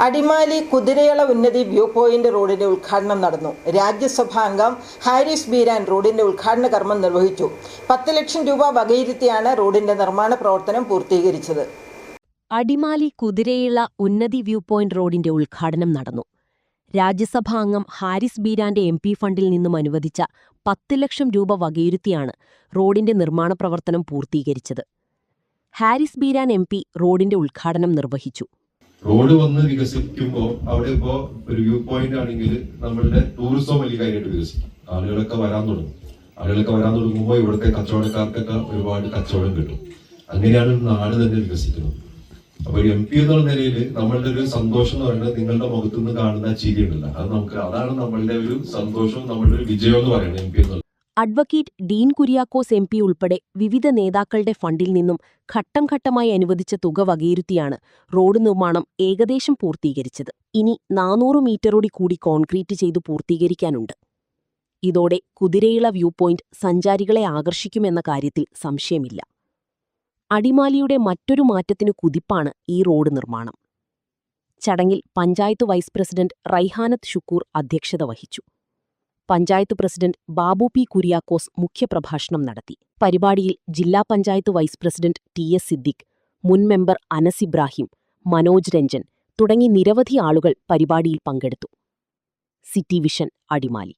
അടിമാലി കുതിരയള ഉന്നതി view point റോഡിന്റെ ഉദ്ഘാടനം നടന്നു. രാജ്യസഭാ അംഗം ഹാരിസ് ബീരാൻ റോഡിന്റെ ഉദ്ഘാടന കർമ്മം നിർവഹിച്ചു. 10 ലക്ഷം രൂപ വകയിരുത്തിയാണ് റോഡിന്റെ നിർമ്മാണ പ്രവർത്തനം പൂർത്തീകരിച്ചത്. അടിമാലി കുതിരയിള ഉന്നതി വ്യൂ പോയിന്റ് റോഡിന്റെ ഉദ്ഘാടനം നടന്നു. രാജ്യസഭാ അംഗം ഹാരിസ് ബീരാന്റെ MP ഫണ്ടിൽ നിന്നും അനുവദിച്ച 10 ലക്ഷം രൂപ വകയിരുത്തിയാണ് റോഡിന്റെ നിർമ്മാണ പ്രവർത്തനം പൂർത്തീകരിച്ചത്. ഹാരിസ് ബീരാൻ MP റോഡിന്റെ ഉദ്ഘാടനം നിർവഹിച്ചു. റോഡ് വന്ന് വികസിക്കുമ്പോൾ അവിടെ ഇപ്പോ ഒരു വ്യൂ പോയിന്റ് ആണെങ്കിൽ നമ്മളുടെ ടൂറിസം വലിയ കാര്യമായിട്ട് വികസിക്കും. ആളുകളൊക്കെ വരാൻ തുടങ്ങുമ്പോൾ ഇവിടുത്തെ കച്ചവടക്കാർക്കൊക്കെ ഒരുപാട് കച്ചവടം കിട്ടും. അങ്ങനെയാണ് നാട് തന്നെ വികസിക്കുന്നത്. അപ്പൊ MP എന്നുള്ള നിലയിൽ നമ്മളുടെ ഒരു സന്തോഷം എന്ന് പറയുന്നത് നിങ്ങളുടെ മുഖത്തുനിന്ന് കാണുന്ന ചിരി ഉണ്ടല്ല, അതാണ് നമ്മളുടെ ഒരു സന്തോഷം, നമ്മളുടെ ഒരു വിജയം എന്ന് പറയുന്നത് MP എന്നുള്ളത്. അഡ്വക്കേറ്റ് ഡീൻ കുര്യാക്കോസ് MP ഉൾപ്പെടെ വിവിധ നേതാക്കളുടെ ഫണ്ടിൽ നിന്നും ഘട്ടം ഘട്ടമായി അനുവദിച്ച തുക വകയിരുത്തിയാണ് റോഡ് നിർമ്മാണം ഏകദേശം പൂർത്തീകരിച്ചത്. ഇനി 400 മീറ്ററോടി കൂടി കോൺക്രീറ്റ് ചെയ്തു പൂർത്തീകരിക്കാനുണ്ട്. ഇതോടെ കുതിരയിള വ്യൂ പോയിന്റ് സഞ്ചാരികളെ ആകർഷിക്കുമെന്ന കാര്യത്തിൽ സംശയമില്ല. അടിമാലിയുടെ മറ്റൊരു മാറ്റത്തിനു കുതിപ്പാണ് ഈ റോഡ് നിർമ്മാണം. ചടങ്ങിൽ പഞ്ചായത്ത് വൈസ് പ്രസിഡന്റ് റൈഹാനത്ത് ഷുക്കൂർ അധ്യക്ഷത വഹിച്ചു. Panchayat president Babu P. കുര്യാക്കോസ് മുഖ്യപ്രഭാഷണം നടത്തി. പരിപാടിയിൽ ജില്ലാ panchayat vice president TS Siddique, മുൻ മെമ്പർ അനസ് ഇബ്രാഹിം, മനോജ് രഞ്ജൻ തുടങ്ങി നിരവധി ആളുകൾ പരിപാടിയിൽ പങ്കെടുത്തു. City vision, Adimali.